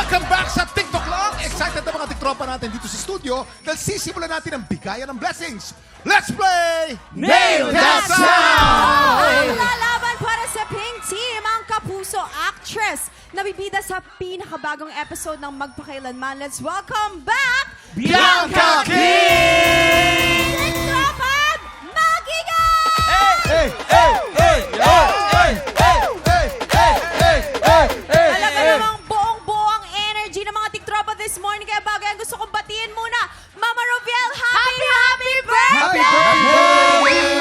Welcome back sa TikTok lang! Excited na mga tiktropa natin dito sa studio dahil sisimulan natin ang bigayan ng blessings. Let's play! Nail That Sound! Ang lalaban para sa Pink Team, ang kapuso actress na bibida sa pinakabagong episode ng Magpakailanman. Let's welcome back, Bianca King! Tiktropan Magingay! Hey! Hey! Hey! Hey! Hey! Hey! Hey! Hey! Hey! Hey! Alam mo namang buong-buo ang energy ng mga tiktropa this morning. Kaya bagay ang gusto kong batiin muna. Mama Roviel, happy birthday!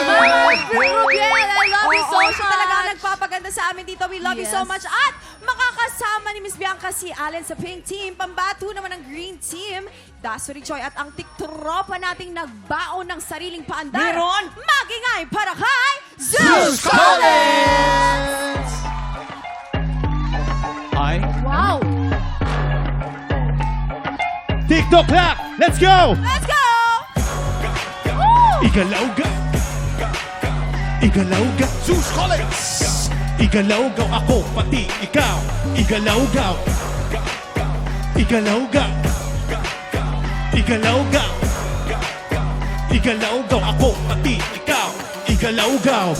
Mama Roviel, I love you so much. Talaga ang nagpapaganda sa amin dito. We love you so much. At makakasama ni Miss Bianca si Allen sa Pink Team. Pambato naman ng Green Team, Dasuri Joy at ang tiktropa nating nagbaon ng sariling paandar. Meron! Magingay para kay Zeus Collins! Ay! Wow! TikTok clock! Let's go! Let's go! Woo! Igalawga! Igalawga! Zeus Collins! Igalawgaw ako, pati ikaw! Igalawgaw! Igalawgaw! Igalawgaw! Igalawgaw ako, pati ikaw! Igalawgaw!